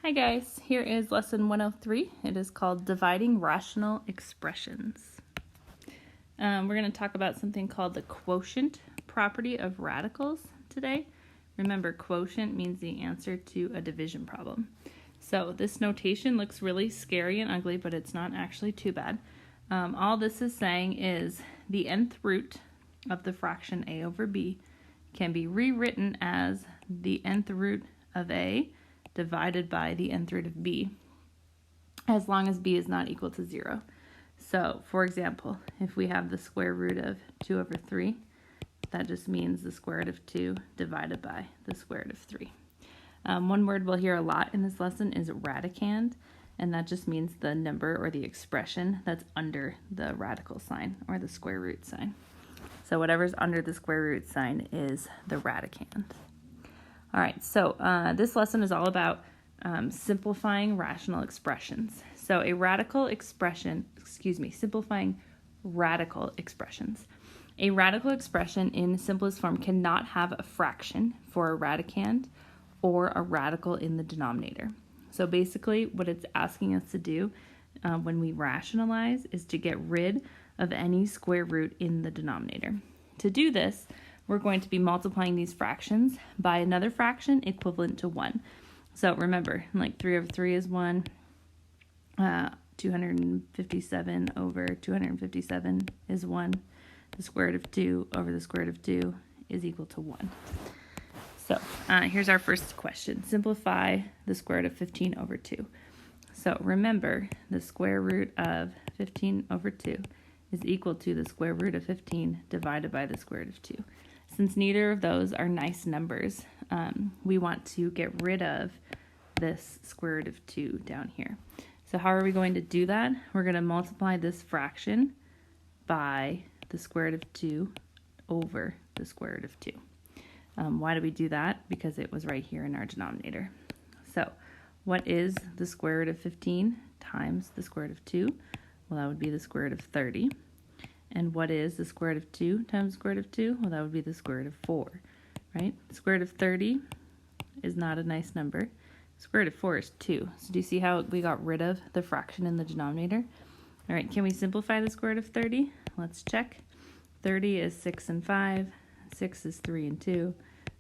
Hi guys, here is lesson 103. It is called Dividing Rational Expressions. We're going to talk about something called the quotient property of radicals today. Remember, quotient means the answer to a division problem. So this notation looks really scary and ugly, but it's not actually too bad. All this is saying is the nth root of the fraction a over b can be rewritten as the nth root of a divided by the nth root of b, as long as b is not equal to 0. So, for example, if we have the square root of 2 over 3, that just means the square root of 2 divided by the square root of 3. One word we'll hear a lot in this lesson is radicand, and that just means the number or the expression that's under the radical sign or the square root sign. So whatever's under the square root sign is the radicand. All right, so this lesson is all about simplifying rational expressions. So a radical expression, simplifying radical expressions. A radical expression in simplest form cannot have a fraction for a radicand or a radical in the denominator. So basically what it's asking us to do when we rationalize is to get rid of any square root in the denominator. To do this, we're going to be multiplying these fractions by another fraction equivalent to 1. So remember, like 3 over 3 is 1, 257 over 257 is 1, the square root of 2 over the square root of 2 is equal to 1. So here's our first question. Simplify the square root of 15 over 2. So remember, the square root of 15 over 2 is equal to the square root of 15 divided by the square root of 2. Since neither of those are nice numbers, we want to get rid of this square root of 2 down here. So how are we going to do that? We're going to multiply this fraction by the square root of 2 over the square root of 2. Why do we do that? Because it was right here in our denominator. So what is the square root of 15 times the square root of 2? Well, that would be the square root of 30. And what is the square root of 2 times the square root of 2? Well, that would be the square root of 4, right? The square root of 30 is not a nice number. The square root of 4 is 2. So do you see how we got rid of the fraction in the denominator? All right, can we simplify the square root of 30? Let's check. 30 is 6 and 5. 6 is 3 and 2.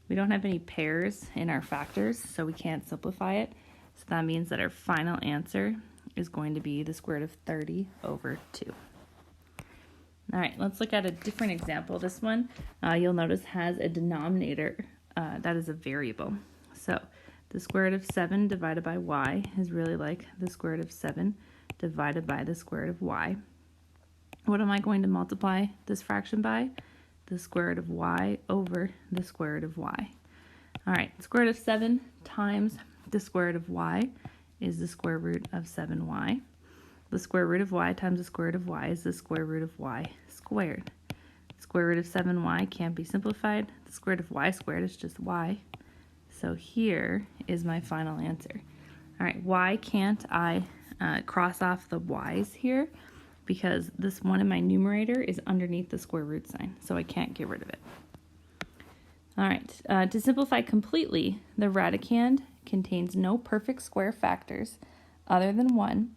We don't have any pairs in our factors, so we can't simplify it. So that means that our final answer is going to be the square root of 30 over 2. All right, let's look at a different example. This one, you'll notice, has a denominator that is a variable. So the square root of 7 divided by y is really like the square root of 7 divided by the square root of y. What am I going to multiply this fraction by? The square root of y over the square root of y. All right, square root of 7 times the square root of y is the square root of 7y. The square root of y times the square root of y is the square root of y squared. The square root of 7y can't be simplified. The square root of y squared is just y. So here is my final answer. All right, why can't I cross off the y's here? Because this one in my numerator is underneath the square root sign, so I can't get rid of it. All right, to simplify completely, the radicand contains no perfect square factors other than 1,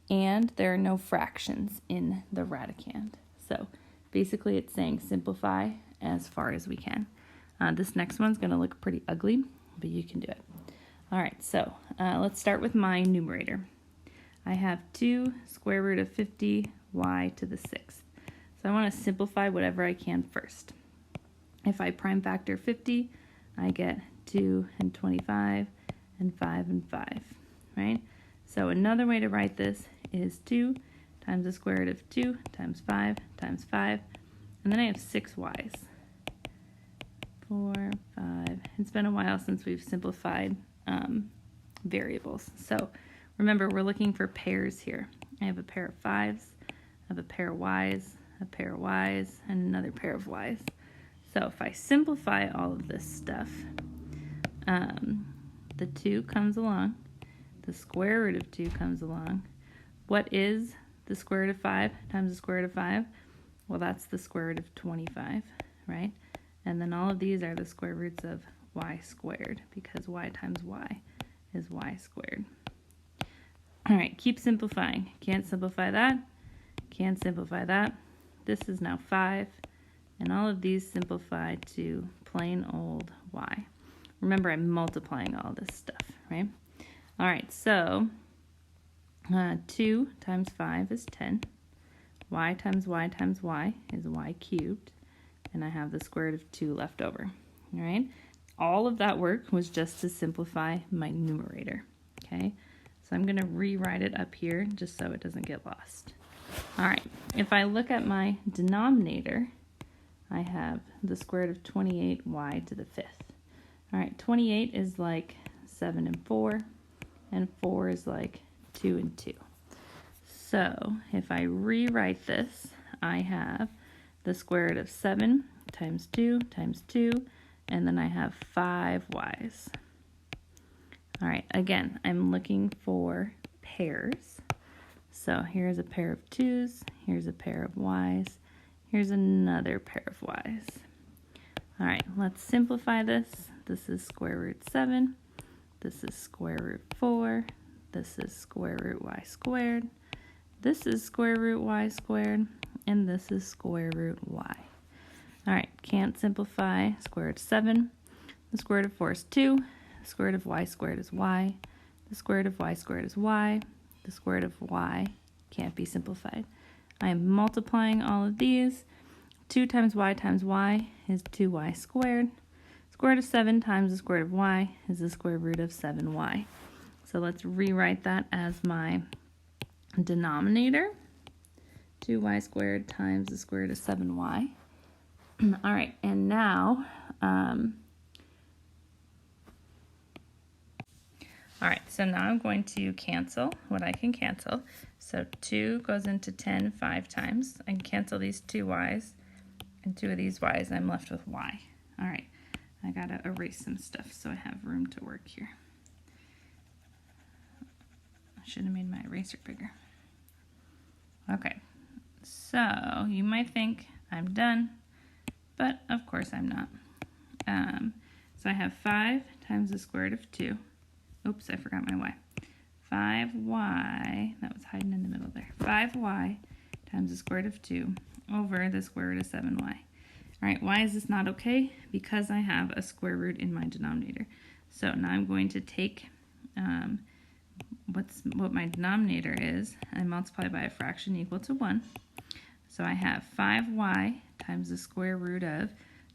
and there are no fractions in the radicand. So basically it's saying simplify as far as we can. This next one's going to look pretty ugly, but you can do it. All right, so let's start with my numerator. I have 2 square root of 50 y to the 6th. So I want to simplify whatever I can first. If I prime factor 50, I get 2 and 25 and 5 and 5, right? So another way to write this is 2 times the square root of 2 times 5 times 5, and then I have 6 y's. 4, 5. It's been a while since we've simplified variables. So remember, we're looking for pairs here. I have a pair of 5's, I have a pair of y's, a pair of y's, and another pair of y's. So if I simplify all of this stuff, the 2 comes along, the square root of 2 comes along. What is the square root of 5 times the square root of 5? Well, that's the square root of 25, right? And then all of these are the square roots of y squared, because y times y is y squared. All right, keep simplifying. Can't simplify that. Can't simplify that. This is now 5. And all of these simplify to plain old y. Remember, I'm multiplying all this stuff, right? All right, so 2 times 5 is 10. Y times y times y is y cubed. And I have the square root of 2 left over, all right? All of that work was just to simplify my numerator, okay? So I'm going to rewrite it up here just so it doesn't get lost. All right, if I look at my denominator, I have the square root of 28y to the 5th. All right, 28 is like 7 and 4, and 4 is like 2 and 2. So if I rewrite this, I have the square root of 7 times 2 times 2, and then I have 5 y's. All right, again, I'm looking for pairs. So here's a pair of 2's, here's a pair of y's, here's another pair of y's. All right, let's simplify this. This is square root 7, this is square root 4, this is square root y squared, this is square root y squared, and this is square root y. All right, can't simplify square root of 7. The square root of 4 is 2. The square root of y squared is y. The square root of y squared is y. The square root of y can't be simplified. I am multiplying all of these. 2 times y is 2y squared. Square root of 7 times the square root of y is the square root of 7y. So let's rewrite that as my denominator. 2y squared times the square root of 7y. All right, and now, all right, so now I'm going to cancel what I can cancel. So 2 goes into 10 5 times. I can cancel these 2 y's and 2 of these y's. I'm left with y. All right, I gotta erase some stuff so I have room to work here. I should have made my eraser bigger. Okay, so you might think I'm done, but of course I'm not. So I have 5 times the square root of 2. Oops, I forgot my y. 5y, that was hiding in the middle there. 5y times the square root of 2 over the square root of 7y. All right, why is this not okay? Because I have a square root in my denominator. So now I'm going to take what my denominator is and multiply by a fraction equal to 1. So I have 5y times the square root of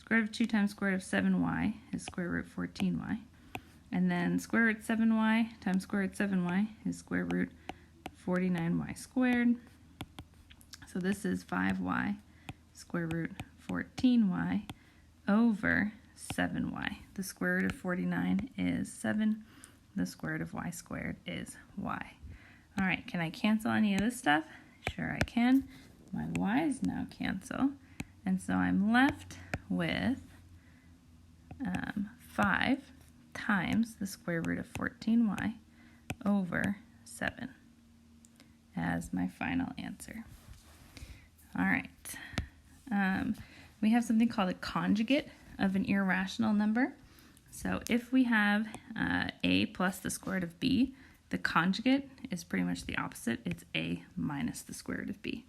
2 times square root of 7y is square root 14y. And then square root 7y times square root 7y is square root 49y squared. So this is 5y square root 14y over 7y. The square root of 49 is 7. The square root of y squared is y. All right, can I cancel any of this stuff? Sure I can. My y's now cancel. And so I'm left with 5 times the square root of 14y over 7 as my final answer. All right. We have something called a conjugate of an irrational number. So if we have a plus the square root of b, the conjugate is pretty much the opposite. It's a minus the square root of b.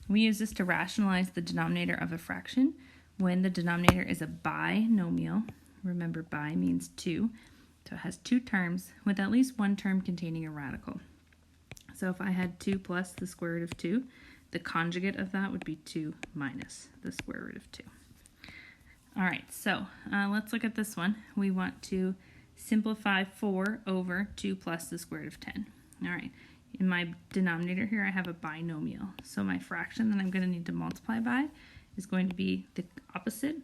We use this to rationalize the denominator of a fraction when the denominator is a binomial. Remember, bi means 2. So it has 2 terms with at least one term containing a radical. So if I had 2 plus the square root of 2, the conjugate of that would be 2 minus the square root of 2. All right, so let's look at this one. We want to simplify 4 over 2 plus the square root of 10. All right, in my denominator here, I have a binomial. So my fraction that I'm going to need to multiply by is going to be the opposite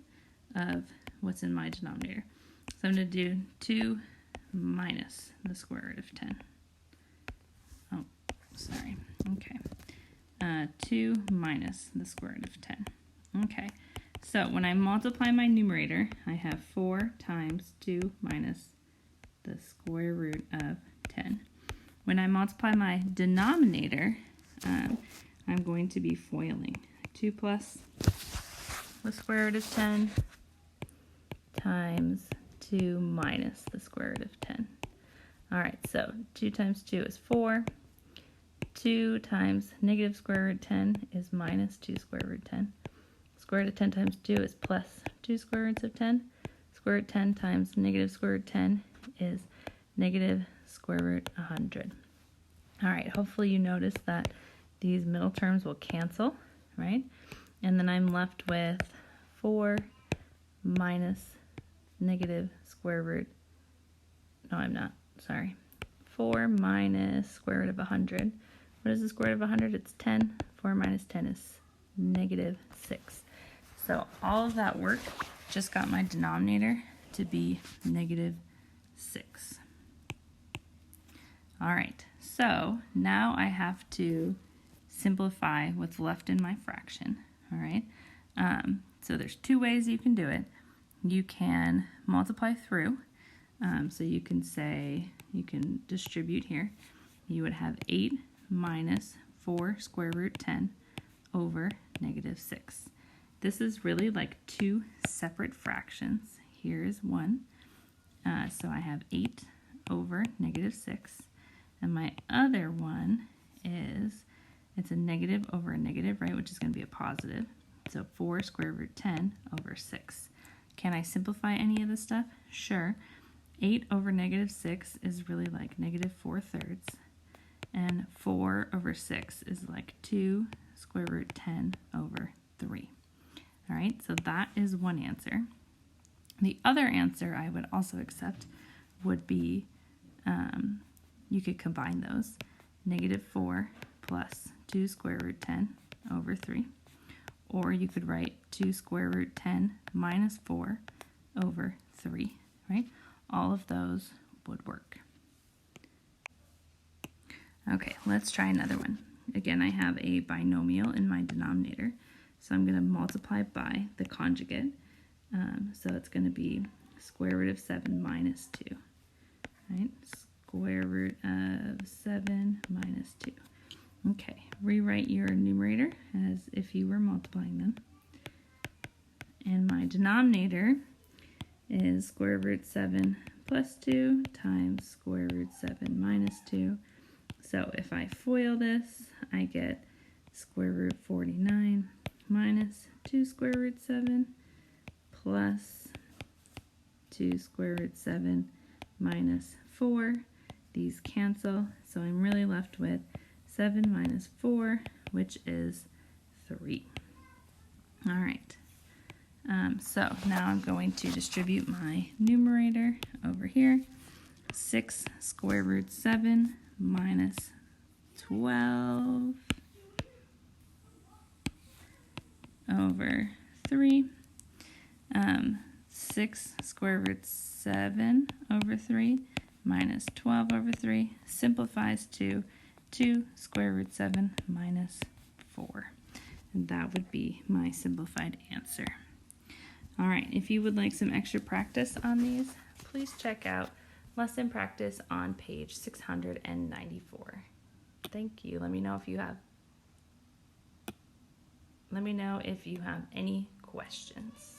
of what's in my denominator. So I'm going to do 2 minus the square root of 10. Oh, sorry. Okay. 2 minus the square root of 10. Okay. So when I multiply my numerator, I have 4 times 2 minus the square root of 10. When I multiply my denominator, I'm going to be foiling. 2 plus the square root of 10 times 2 minus the square root of 10. All right, so 2 times 2 is 4. 2 times negative square root 10 is minus 2 square root 10. Square root of 10 times 2 is plus 2 square roots of 10. Square root 10 times negative square root 10 is negative square root 100. All right, hopefully you notice that these middle terms will cancel, right? And then I'm left with 4 minus negative square root, no I'm not, sorry. 4 minus square root of 100. What is the square root of 100? It's 10. 4 minus 10 is negative 6. So all of that work just got my denominator to be negative 6. All right, so now I have to simplify what's left in my fraction, all right? So there's 2 ways you can do it. You can multiply through, so you can say, you can distribute here. You would have 8 minus 4 square root 10 over negative 6. This is really like 2 separate fractions. Here is one. So I have 8 over negative 6. And my other one is, it's a negative over a negative, right, which is going to be a positive. So 4 square root 10 over 6. Can I simplify any of this stuff? Sure. 8 over negative 6 is really like negative 4/3. And 4 over 6 is like 2 square root 10 over 3. All right, so that is one answer. The other answer I would also accept would be, you could combine those. Negative 4 plus 2 square root 10 over 3. Or you could write 2 square root 10 minus 4 over 3, right? All of those would work. Okay, let's try another one. Again, I have a binomial in my denominator, so I'm going to multiply by the conjugate. So it's going to be square root of 7 minus 2, right? Square root of 7 minus 2. Okay, rewrite your numerator as if you were multiplying them. And my denominator is square root 7 plus 2 times square root 7 minus 2. So if I FOIL this, I get square root 49 minus 2 square root 7 plus 2 square root 7 minus 4. These cancel, so I'm really left with 7 minus 4, which is 3. All right, so now I'm going to distribute my numerator over here. 6 square root 7 minus 12 over 3. 6 square root 7 over 3 minus 12 over 3 simplifies to 2 square root 7 minus 4. And that would be my simplified answer. All right, if you would like some extra practice on these, please check out lesson practice on page 694. Thank you. Let me know if you have any questions.